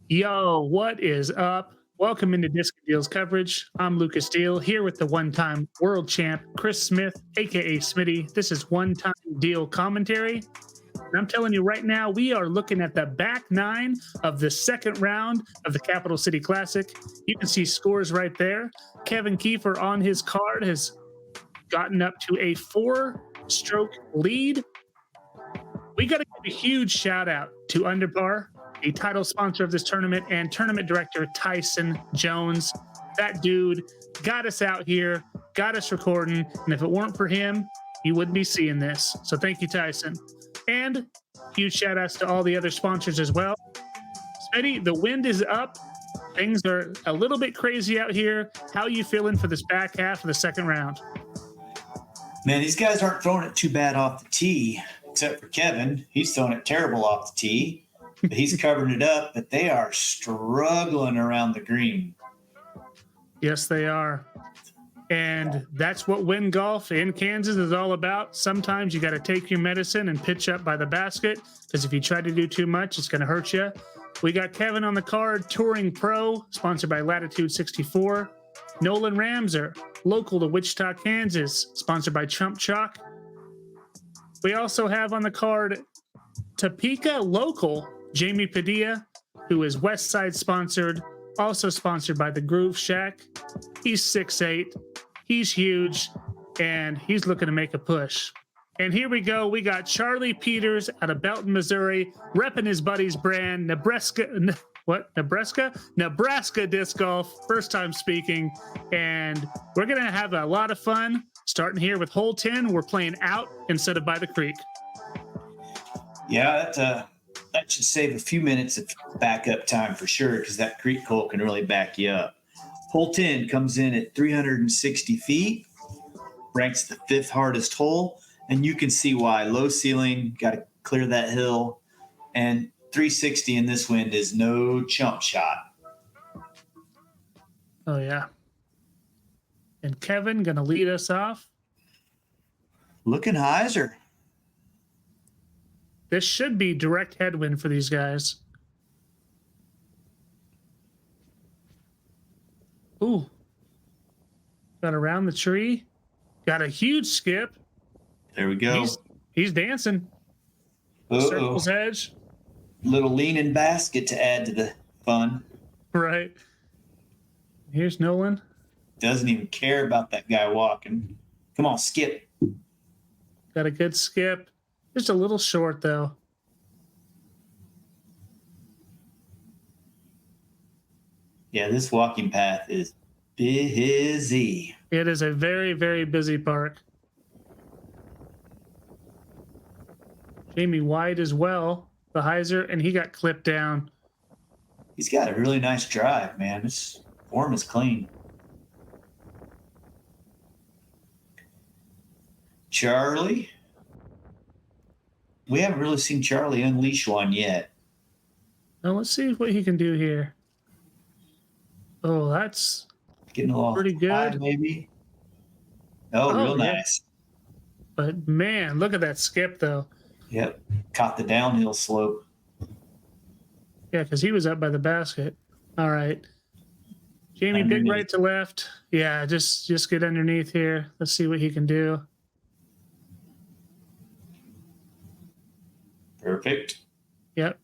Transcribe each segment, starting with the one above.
Yo, what is up? Welcome into Disc Deals coverage. I'm Lucas Deal here with the one-time world champ Chris Smith, aka Smitty. This is one-time deal commentary. And I'm telling you right now, we are looking at the back nine of the second round of the Capital City Classic. You can see scores right there. Kevin Kiefer on his card has gotten up to a 4-stroke lead. We got to give a huge shout out to Underpar, a title sponsor of this tournament, and tournament director Tyson Jones. That dude got us out here, got us recording, and if it weren't for him, you wouldn't be seeing this. So thank you, Tyson. And huge shout outs to all the other sponsors as well. Smitty, the wind is up. Things are a little bit crazy out here. How are you feeling for this back half of the second round? Man, these guys aren't throwing it too bad off the tee, except for Kevin. He's throwing it terrible off the tee. But he's covering it up, but they are struggling around the green. Yes, they are. And that's what wind golf in Kansas is all about. Sometimes you got to take your medicine and pitch up by the basket, because if you try to do too much, it's going to hurt you. We got Kevin on the card, Touring Pro, sponsored by Latitude 64. Nolan Ramser, local to Wichita, Kansas, sponsored by Chump Chalk. We also have on the card Topeka local Jayme Padilla, who is West Side sponsored, also sponsored by the Groove Shack. He's 6'8", he's huge, and he's looking to make a push. And here we go. We got Charlie Peters out of Belton, Missouri, repping his buddy's brand, Nebraska Disc Golf, first time speaking. And we're going to have a lot of fun. Starting here with hole 10, we're playing out instead of by the creek. Yeah, that should save a few minutes of backup time for sure, because that creek hole can really back you up. Hole 10 comes in at 360 feet, ranks the 5th hardest hole, and you can see why. Low ceiling, got to clear that hill, and 360 in this wind is no chump shot. Oh, yeah. And Kevin going to lead us off. Looking hyzer. This should be direct headwind for these guys. Ooh. Got around the tree. Got a huge skip. There we go. He's dancing. Uh-oh. Circle's edge. Little leaning basket to add to the fun. Right. Here's Nolan. Doesn't even care about that guy walking. Come on, skip. Got a good skip. Just a little short, though. Yeah, this walking path is busy. It is a very, very busy park. Jayme wide as well, the hyzer, and he got clipped down. He's got a really nice drive, man. His form is clean. Charlie. We haven't really seen Charlie unleash one yet. Now let's see what he can do here. Oh, that's getting a little pretty good. High, maybe. Oh, real yeah. Nice. But man, look at that skip, though. Yep, caught the downhill slope. Yeah, because he was up by the basket. All right, Jayme, big right to left. Yeah, just get underneath here. Let's see what he can do. Perfect. Yep.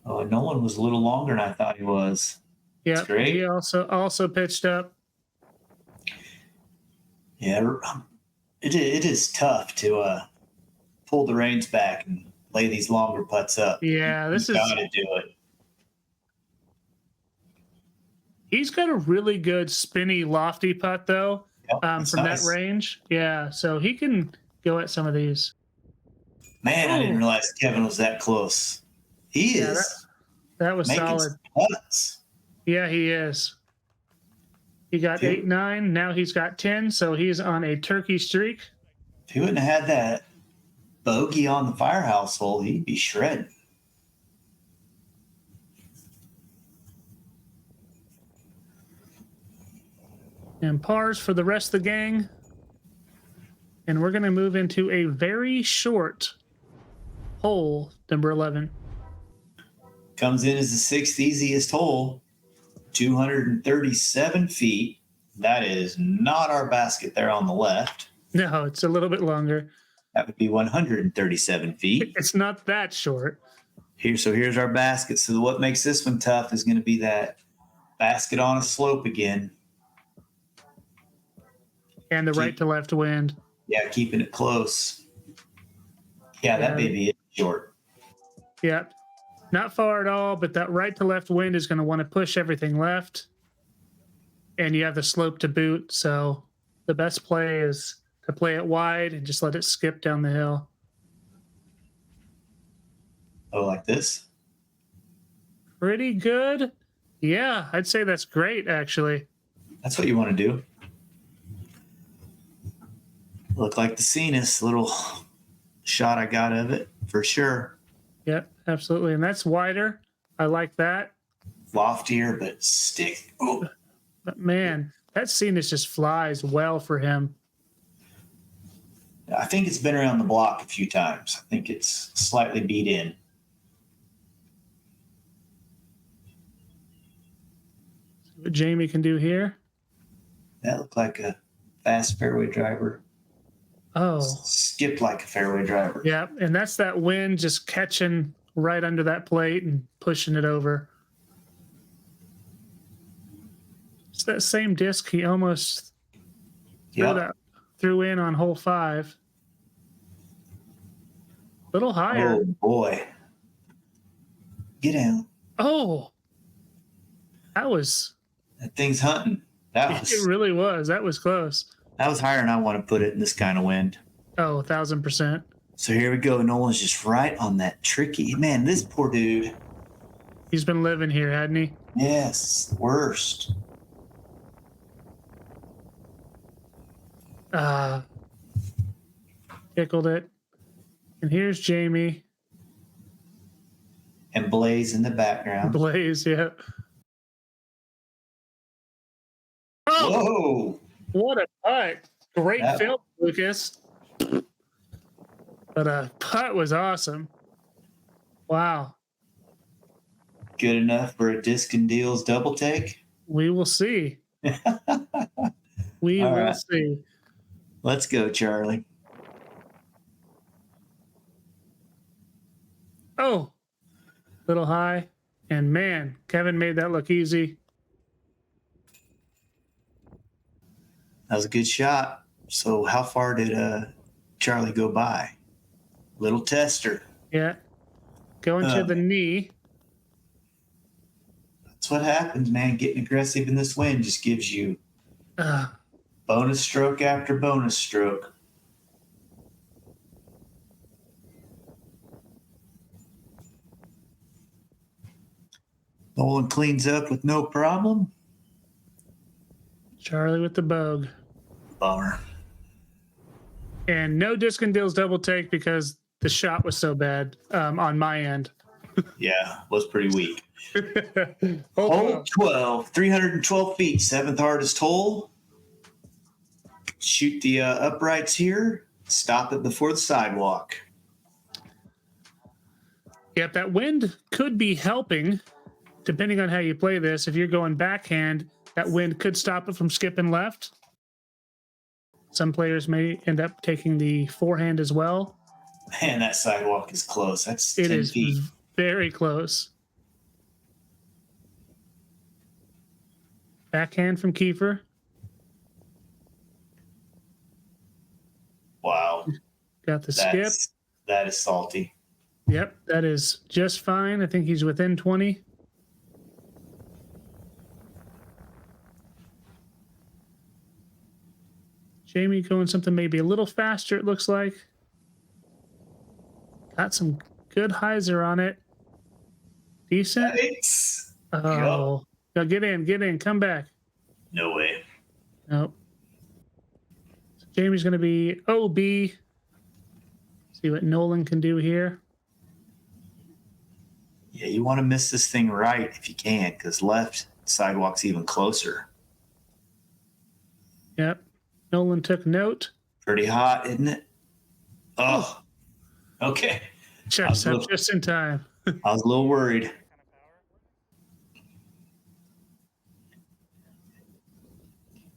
Oh, Nolan was a little longer than I thought he was. Yeah, great. He also pitched up. Yeah, it is tough to pull the reins back and lay these longer putts up. Yeah, He's got to do it. He's got a really good spinny, lofty putt, though. Yep, from nice. That range. Yeah, so he can go at some of these. Man, I didn't realize Kevin was that close. He is. That was making solid. Putts. Yeah, he is. He got 8, 9. Now he's got 10, so he's on a turkey streak. If he wouldn't have had that bogey on the firehouse hole, he'd be shredded. And pars for the rest of the gang. And we're going to move into a very short hole number 11. Comes in as the sixth easiest hole, 237 feet. That is not our basket there on the left. No, it's a little bit longer. That would be 137 feet. It's not that short. Here's our basket. So what makes this one tough is going to be that basket on a slope again. And the right to left wind. Yeah, keeping it close. Yeah, that baby is short. Yeah. Not far at all, but that right to left wind is going to want to push everything left. And you have the slope to boot. So the best play is to play it wide and just let it skip down the hill. Oh, like this? Pretty good. Yeah, I'd say that's great, actually. That's what you want to do. Look like the Cenis, little shot I got of it, for sure. Yep, absolutely. And that's wider. I like that. Loftier, but stick. Oh. But man, that Cenis just flies well for him. I think it's been around the block a few times. I think it's slightly beat in. See what Jayme can do here. That looked like a fast fairway driver. Oh. Skipped like a fairway driver. Yeah, and that's that wind just catching right under that plate and pushing it over. It's that same disc he almost threw in on hole 5. Little higher. Oh, boy. Get down. Oh. That thing's hunting. It really was. That was close. That was higher than I want to put it in this kind of wind. Oh, 1,000%. So here we go. Nolan's just right on that tricky. Man, this poor dude. He's been living here, hadn't he? Yes, worst. Tickled it. And here's Jayme. And Blaze in the background. Blaze, yeah. Oh! Whoa! What a putt. Great film, Lucas. But putt was awesome. Wow. Good enough for a Discin Deals double take? We will see. We will see. Let's go, Charlie. Oh, little high. And man, Kevin made that look easy. That was a good shot. So how far did Charlie go by? Little tester. Yeah. Going to the knee. That's what happens, man. Getting aggressive in this wind just gives you bonus stroke after bonus stroke. Nolan cleans up with no problem. Charlie with the bogue. Bummer. And no Discin Deals double take because the shot was so bad on my end. Yeah, was pretty weak. Hole Hole 12, 312 feet, 7th hardest hole. Shoot the uprights here. Stop it before the sidewalk. Yep, that wind could be helping, depending on how you play this. If you're going backhand, that wind could stop it from skipping left. Some players may end up taking the forehand as well. Man, that sidewalk is close. That's it 10 is feet. Very close. Backhand from Kiefer. Wow. Got the skip. That is salty. Yep, that is just fine. I think he's within 20. Jayme going something maybe a little faster, it looks like. Got some good hyzer on it. Decent. Nice. Oh, no, get in, come back. No way. Nope. So Jayme's going to be OB. See what Nolan can do here. Yeah, you want to miss this thing right if you can, because left sidewalk's even closer. Yep. Nolan took note. Pretty hot, isn't it? Oh, okay. Checks up just in time. I was a little worried.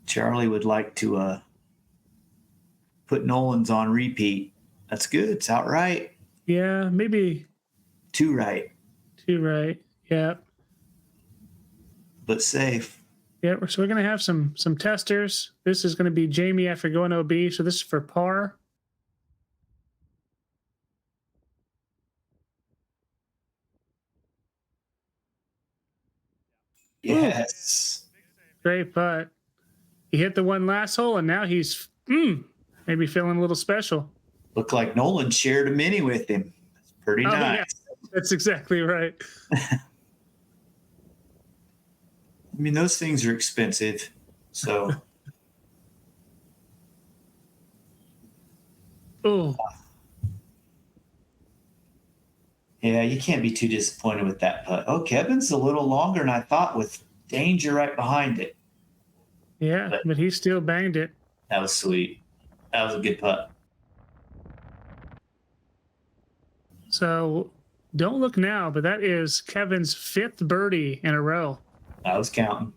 Charlie would like to put Nolan's on repeat. That's good. It's outright. Yeah, maybe 2 right. 2 right. Yeah. But safe. Yeah, so we're going to have some testers. This is going to be Jayme after going OB, so this is for par. Yes. Ooh, great putt. He hit the one last hole, and now he's maybe feeling a little special. Looked like Nolan shared a mini with him. That's pretty nice. Yeah, that's exactly right. I mean, those things are expensive. So. Oh. Yeah, you can't be too disappointed with that putt. Oh, Kevin's a little longer than I thought with danger right behind it. Yeah, but he still banged it. That was sweet. That was a good putt. So don't look now, but that is Kevin's 5th birdie in a row. I was counting.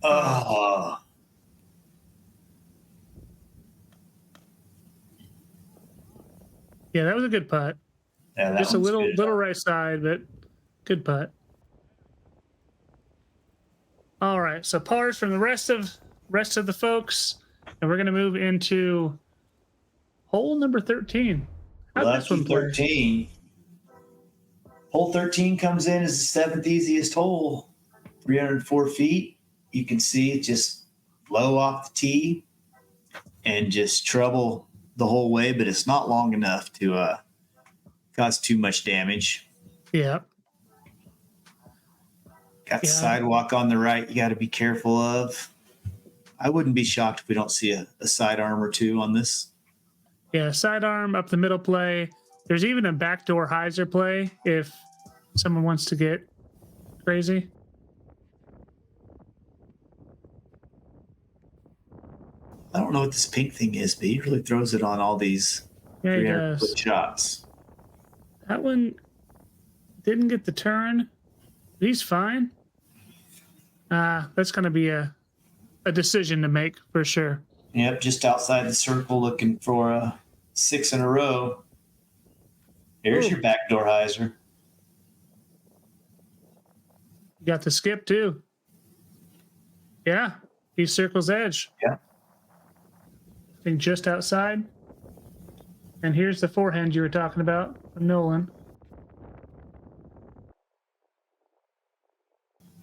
Oh. Yeah, that was a good putt. Yeah, just a little right side, but good putt. All right, so pars from the rest of the folks, and we're gonna move into hole number 13. How'd this one play? 13. Hole 13 comes in as the 7th easiest hole, 304 feet. You can see it just low off the tee and just trouble the whole way, but it's not long enough to cause too much damage. Yeah. Got the sidewalk on the right you got to be careful of. I wouldn't be shocked if we don't see a sidearm or two on this. Yeah, sidearm up the middle play. There's even a backdoor hyzer play if someone wants to get crazy. I don't know what this pink thing is, but he really throws it on all these 300-foot shots. That one didn't get the turn. He's fine. That's going to be a decision to make for sure. Yep, just outside the circle looking for a 6 in a row. Here's your backdoor hyzer. You got the skip too. Yeah, he circles edge. Yeah. I think just outside. And here's the forehand you were talking about from Nolan.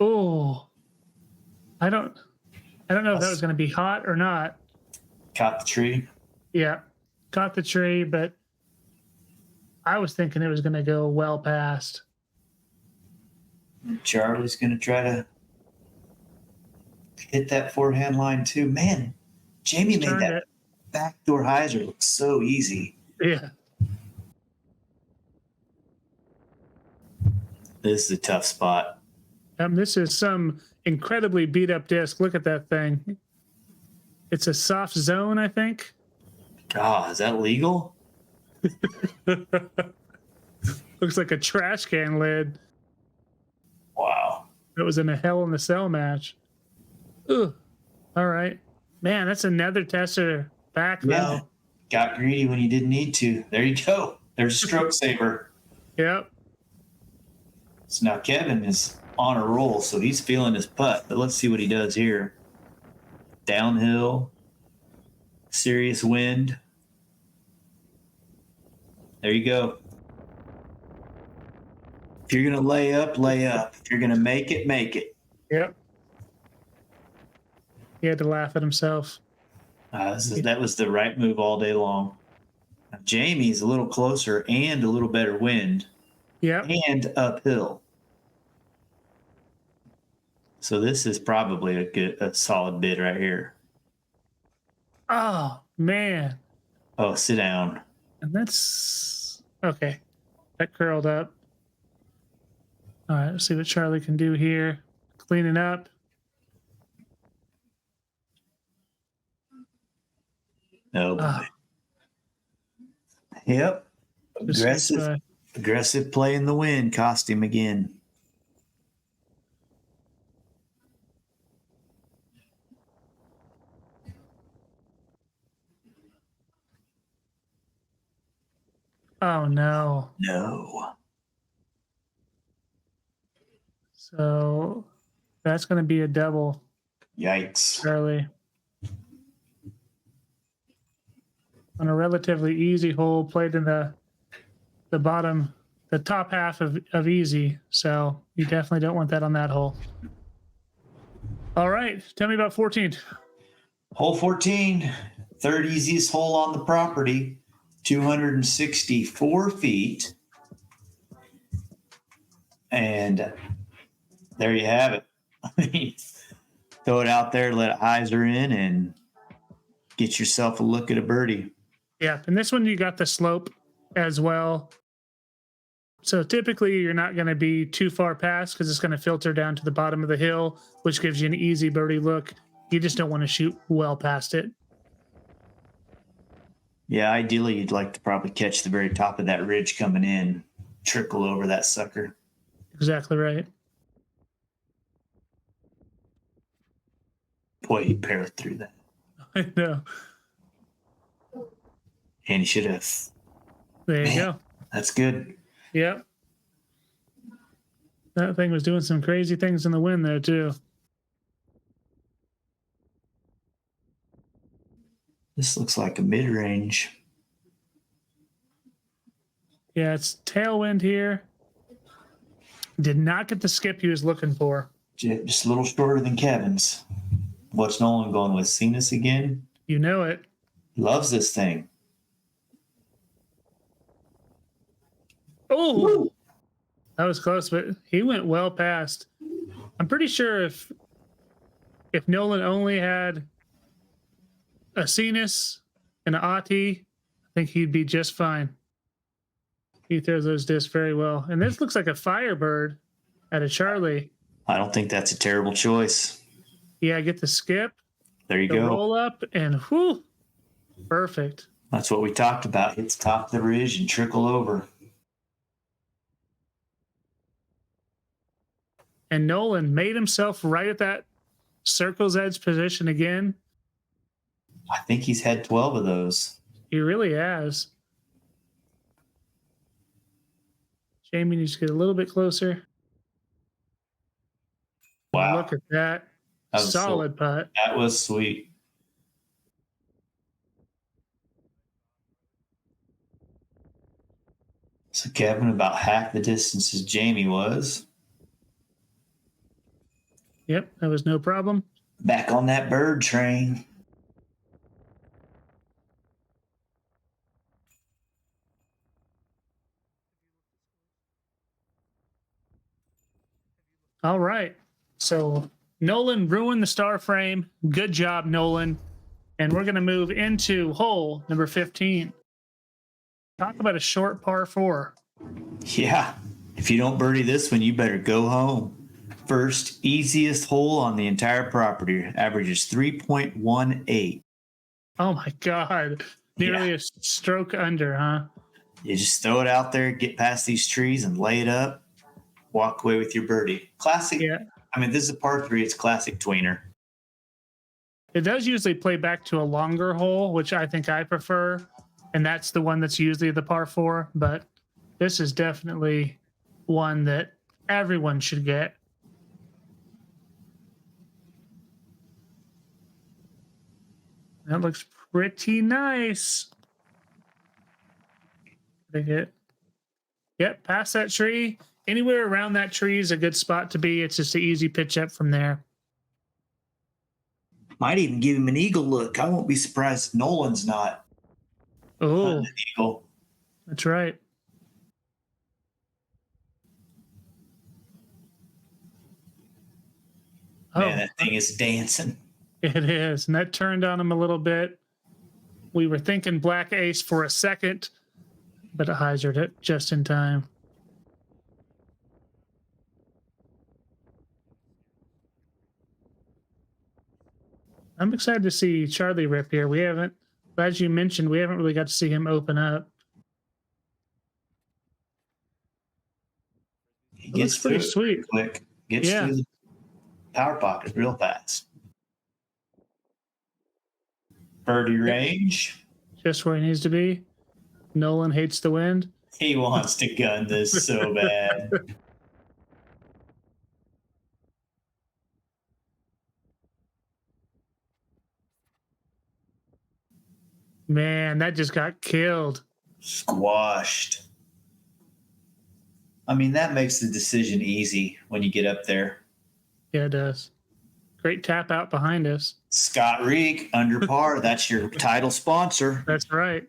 Oh, I don't know if that was going to be hot or not. Caught the tree. Yeah, caught the tree, but I was thinking it was going to go well past. Charlie's going to try to hit that forehand line too. Man, Jayme made that backdoor hyzer look so easy. Yeah. This is a tough spot. This is some incredibly beat up disc. Look at that thing. It's a soft zone, I think. God, is that legal? Looks like a trash can lid. Wow. It was in a Hell in the Cell match. Ugh. All right. Man, that's another tester back though. Got greedy when you didn't need to. There you go. There's a stroke saver. Yep. So now Kevin is on a roll, so he's feeling his putt. But let's see what he does here. Downhill. Serious wind. There you go. If you're going to lay up, lay up. If you're going to make it, make it. Yep. He had to laugh at himself. That was the right move all day long. Now, Jayme's a little closer and a little better wind. Yep. And uphill. So this is probably a solid bid right here. Oh, man. Oh, sit down. And that's okay. That curled up. All right, let's see what Charlie can do here. Cleaning up. Oh boy. Ah, Yep. just squeaks by. Aggressive play in the wind cost him again. Oh no. No. So that's going to be a double, Yikes. Charlie. On a relatively easy hole, played in the bottom, the top half of easy. So you definitely don't want that on that hole. All right. Tell me about 14. Hole 14, third easiest hole on the property, 264 feet. And there you have it. I mean, throw it out there, let it hyzer in, and get yourself a look at a birdie. Yeah. And this one, you got the slope as well. So typically, you're not going to be too far past because it's going to filter down to the bottom of the hill, which gives you an easy birdie look. You just don't want to shoot well past it. Yeah, ideally, you'd like to probably catch the very top of that ridge coming in, trickle over that sucker. Exactly right. Boy, he barreled through that. I know. And he should have. There you go. That's good. Yep. That thing was doing some crazy things in the wind there, too. This looks like a mid-range. Yeah, it's tailwind here. Did not get the skip he was looking for. Just a little shorter than Kevin's. What's Nolan going with? Cenas again? You know it. He loves this thing. Oh, that was close, but he went well past. I'm pretty sure if Nolan only had a Cenas and an Ati, I think he'd be just fine. He throws those discs very well. And this looks like a Firebird at a Charlie. I don't think that's a terrible choice. Yeah, get the skip, There you the go. roll up, and whoo, perfect. That's what we talked about. Hits top of the ridge and trickle over. And Nolan made himself right at that circle's edge position again. I think he's had 12 of those. He really has. Jayme needs to get a little bit closer. Wow. Look at that. That was Solid putt. That was sweet. So Kevin about half the distance as Jayme was. Yep, that was no problem. Back on that bird train. All right. So Nolan ruined the star frame. Good job, Nolan. And we're going to move into hole number 15. Talk about a short par 4. Yeah. If you don't birdie this one, you better go home. First easiest hole on the entire property. Averages 3.18. Oh my God. Nearly a stroke under, huh? You just throw it out there, get past these trees and lay it up. Walk away with your birdie. Classic. Yeah. I mean, this is a par 3. It's classic tweener. It does usually play back to a longer hole, which I think I prefer. And that's the one that's usually the par 4. But this is definitely one that everyone should get. That looks pretty nice. Yep, past that tree. Anywhere around that tree is a good spot to be. It's just an easy pitch up from there. Might even give him an eagle look. I won't be surprised if Nolan's not. Oh, An eagle. that's right. Man, that thing is dancing. It is. And that turned on him a little bit. We were thinking black ace for a second, but it hyzered it just in time. I'm excited to see Charlie rip here. We haven't As you mentioned, we haven't really got to see him open up. He It gets looks pretty through it sweet. quick. Gets Yeah. through the power pocket real fast. Birdie range. Just where he needs to be. Nolan hates the wind. He wants to gun this so bad. Man, that just got killed. Squashed. I mean, that makes the decision easy when you get up there. Yeah, it does. Great tap out behind us. Scott Reek, under par. That's your title sponsor. That's right.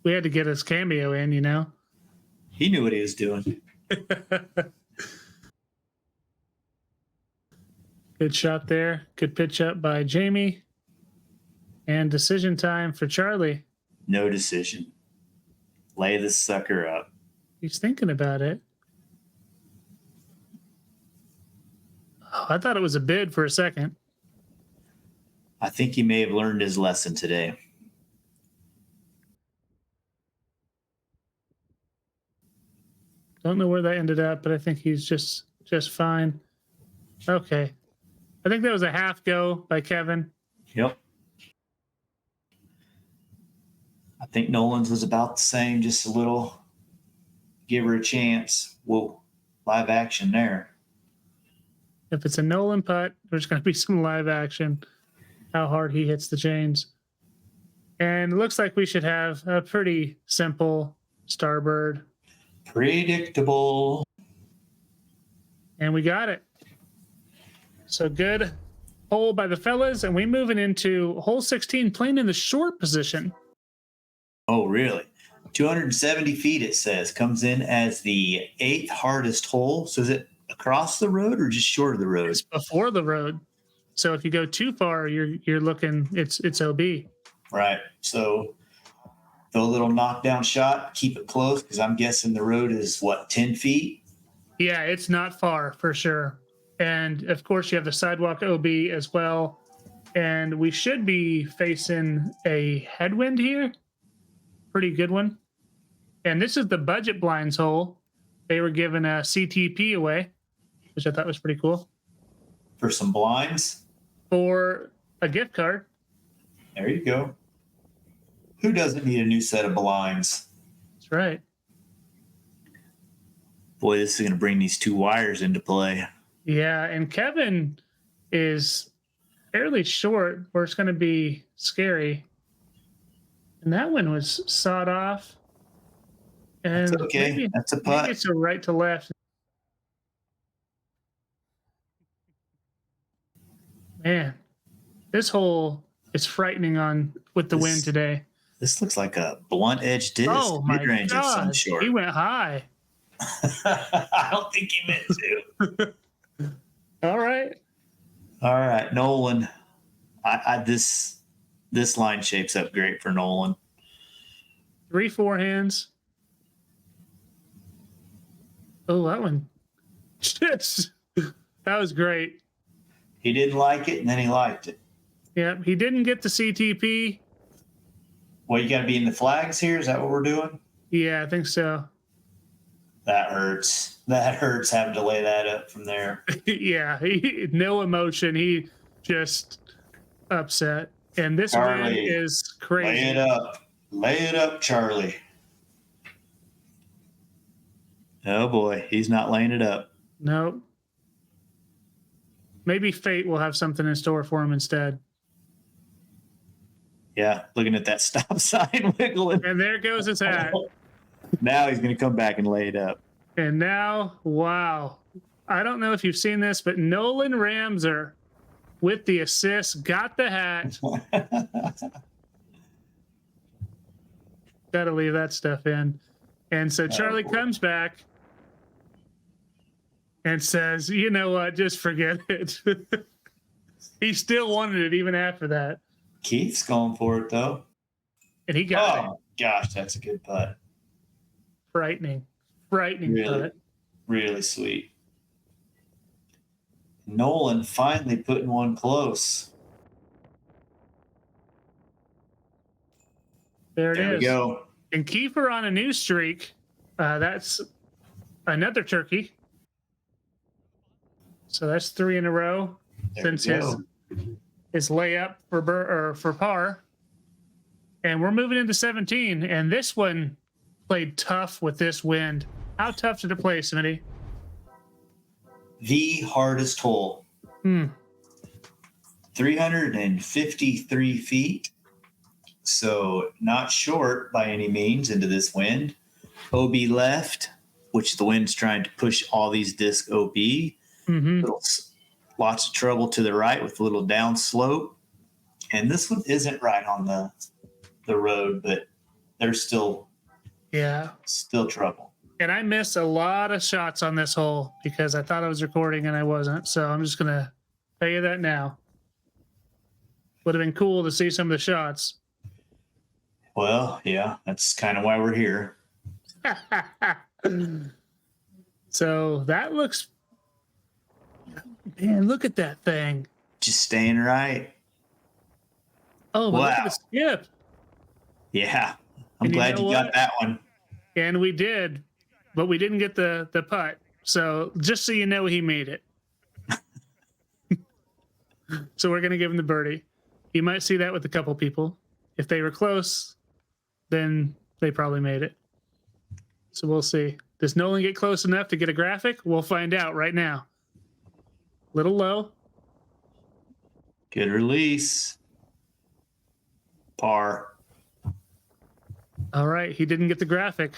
We had to get his cameo in, you know. He knew what he was doing. Good shot there. Good pitch up by Jayme. And decision time for Charlie. No decision. Lay this sucker up. He's thinking about it. Oh, I thought it was a bid for a second. I think he may have learned his lesson today. Don't know where that ended up, but I think he's just fine. Okay. I think that was a half go by Kevin. Yep. I think Nolan's was about the same, just a little. Give her a chance. Whoa, live action there. If it's a Nolan putt, there's going to be some live action. How hard he hits the chains. And it looks like we should have a pretty simple Starbird. Predictable. And we got it. So good hole by the fellas. And we moving into hole 16, playing in the short position. Oh, really? 270 feet, it says. Comes in as the 8th hardest hole. So is it across the road or just short of the road? It's before the road. So if you go too far, you're looking, it's OB. Right. So throw a little knockdown shot, keep it close, because I'm guessing the road is, what, 10 feet? Yeah, it's not far for sure. And of course, you have the sidewalk OB as well. And we should be facing a headwind here. Pretty good one. And this is the budget blinds hole. They were giving a CTP away, which I thought was pretty cool. For some blinds? For a gift card. There you go. Who doesn't need a new set of blinds? That's right. Boy, this is going to bring these two wires into play. Yeah, and Kevin is fairly short, where it's going to be scary. And that one was sawed off. And that's okay. Maybe, that's a putt. Maybe it's a right to left. Man, this hole is frightening with the wind today. This looks like a blunt edge disc. Oh my mid-range of some God, sort. he went high. I don't think he meant to. All right. All right, Nolan. This line shapes up great for Nolan. 3 forehands. Oh, that one. That was great. He didn't like it, and then he liked it. Yeah, he didn't get the CTP. Well, you got to be in the flags here? Is that what we're doing? Yeah, I think so. That hurts. That hurts having to lay that up from there. Yeah, no emotion. He just upset. And this one is crazy. Lay it up. Lay it up, Charlie. Oh, boy. He's not laying it up. Nope. Maybe fate will have something in store for him instead. Yeah, looking at that stop sign wiggling. And there goes his hat. Now he's going to come back and lay it up. And now, wow. I don't know if you've seen this, but Nolan Ramser with the assist got the hat. Got to leave that stuff in. And so Charlie comes back and says, you know what, just forget it. He still wanted it even after that. Keith's going for it, though. And he got it. Oh, gosh, that's a good putt. Frightening Really, putt. really sweet. Nolan finally putting one close. There it There is. we go. And Kiefer on a new streak. That's another turkey. So that's 3 in a row There since we go. his layup for par. And we're moving into 17. And this one played tough with this wind. How tough did it play, Smitty? The hardest hole. 353 feet. So not short by any means into this wind. OB left, which the wind's trying to push all these disc OB. Lots of trouble to the right with a little down slope. And this one isn't right on the road, but there's still trouble. And I missed a lot of shots on this hole because I thought I was recording and I wasn't. So I'm just going to tell you that now. Would have been cool to see some of the shots. Well, yeah, that's kind of why we're here. So that looks, man, look at that thing. Just staying right. Oh, but look at the skip. Yeah, I'm glad you got that one. And we did, but we didn't get the putt. So just so you know, he made it. So we're going to give him the birdie. You might see that with a couple people. If they were close, then they probably made it. So we'll see. Does Nolan get close enough to get a graphic? We'll find out right now. Little low. Good release. Par. All right. He didn't get the graphic.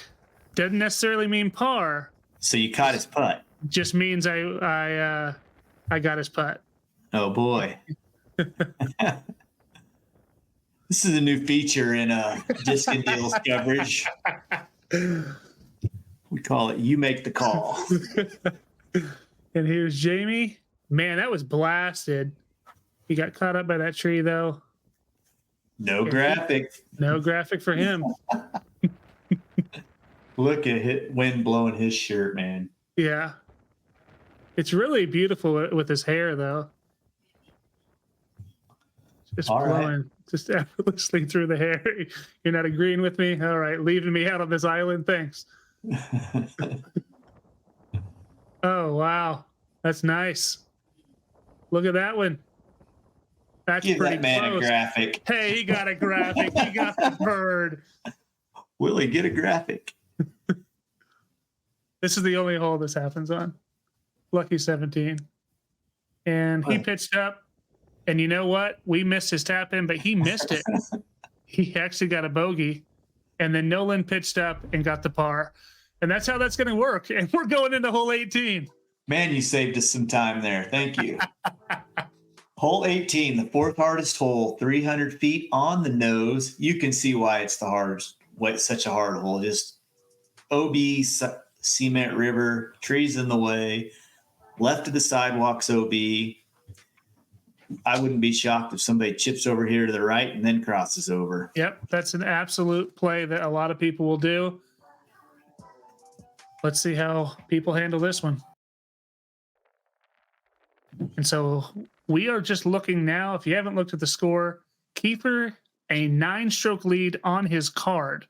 Doesn't necessarily mean par. So you caught his putt. Just means I got his putt. Oh boy. This is a new feature in Discin Deals coverage. We call it "You Make the Call." And here's Jayme. Man, that was blasted. He got caught up by that tree, though. No graphic. No graphic for him. Look at wind blowing his shirt, man. Yeah. It's really beautiful with his hair, though. Just All blowing right. just effortlessly through the hair. You're not agreeing with me? All right, leaving me out on this island. Thanks. Oh, wow. That's nice. Look at that one. That's Give pretty that man close. a graphic. Hey, he got a graphic. He got the bird. Will he get a graphic? This is the only hole this happens on. Lucky 17. And he pitched up. And you know what? We missed his tap in, but he missed it. He actually got a bogey. And then Nolan pitched up and got the par. And that's how that's going to work. And we're going into hole 18. Man, you saved us some time there. Thank you. Hole 18, the fourth hardest hole, 300 feet on the nose. You can see why it's such a hard hole. Just OB, cement river, trees in the way, left of the sidewalks OB. I wouldn't be shocked if somebody chips over here to the right and then crosses over. Yep, that's an absolute play that a lot of people will do. Let's see how people handle this one. And so we are just looking now. If you haven't looked at the score, Kiefer, a 9-stroke lead on his card.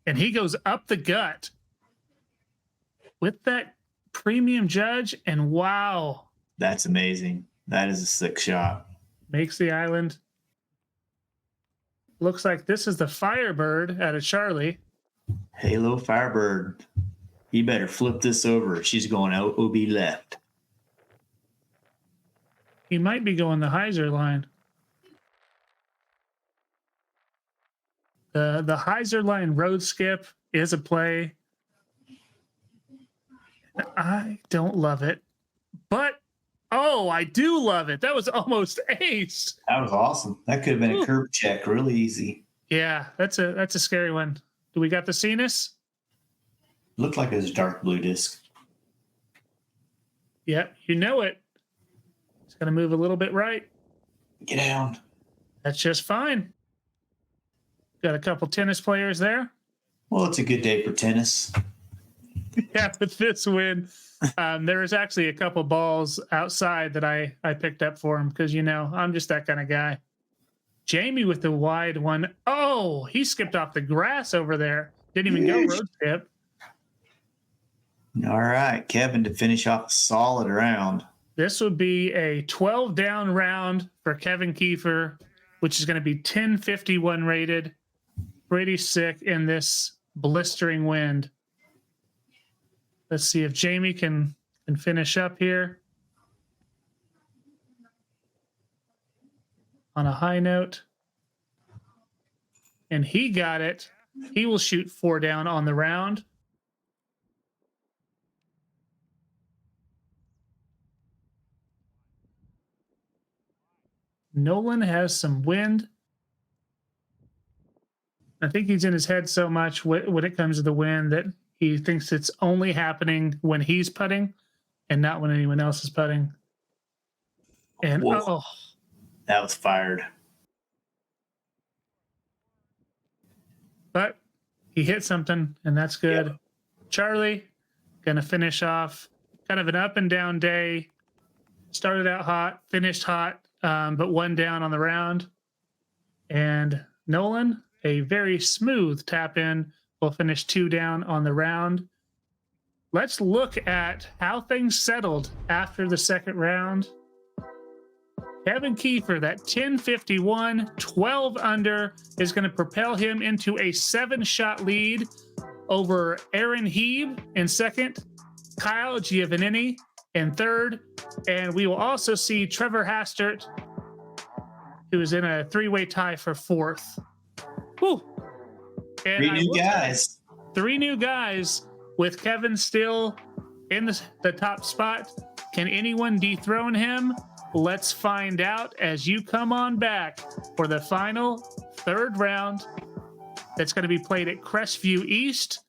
And he goes up the gut with that premium judge. And wow. That's amazing. That is a sick shot. Makes the island. Looks like this is the Firebird out of Charlie. Halo Firebird. You better flip this over. She's going out OB left. He might be going the Heiser line. The Heiser line road skip is a play. I don't love it, but oh, I do love it. That was almost ace. That was awesome. That could have been a curb check, really easy. Yeah, that's a scary one. Do we got the Cenis? Looked like it was a dark blue disc. Yeah, you know it. It's gonna move a little bit right. Get down. That's just fine. Got a couple tennis players there. Well, it's a good day for tennis. Yeah, with this win, there was actually a couple balls outside that I picked up for him because, you know, I'm just that kind of guy. Jayme with the wide one. Oh, he skipped off the grass over there. Didn't even go road skip. All right, Kevin to finish off a solid round. This would be a 12 down round for Kevin Kiefer, which is going to be 1051 rated. Pretty sick in this blistering wind. Let's see if Jayme can finish up here on a high note. And he got it. He will shoot 4 down on the round. Nolan has some wind. I think he's in his head so much when it comes to the wind that he thinks it's only happening when he's putting and not when anyone else is putting. And Whoa. That was fired. But he hit something, and that's good. Yep. Charlie, going to finish off kind of an up and down day. Started out hot, finished hot, but 1 down on the round. And Nolan, a very smooth tap in, will finish 2 down on the round. Let's look at how things settled after the second round. Kevin Kiefer, that 1051, 12 under, is going to propel him into a 7-shot lead over Aaron Heeb in second, Kyle Giovannini in third, and we will also see Trevor Hastert, who is in a 3-way tie for fourth. Woo. And 3 new guys. 3 new guys with Kevin still in the top spot. Can anyone dethrone him? Let's find out as you come on back for the final 3rd round that's going to be played at Crestview East.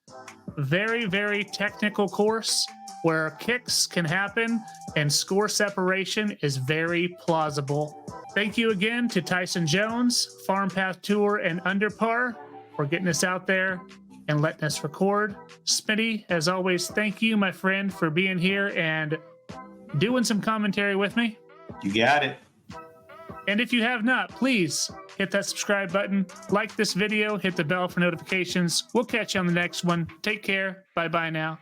Very, very technical course where kicks can happen and score separation is very plausible. Thank you again to Tyson Jones, Farm Path Tour, and Underpar for getting us out there and letting us record. Smitty, as always, thank you, my friend, for being here and doing some commentary with me. You got it. And if you have not, please hit that subscribe button, like this video, hit the bell for notifications. We'll catch you on the next one. Take care. Bye-bye now.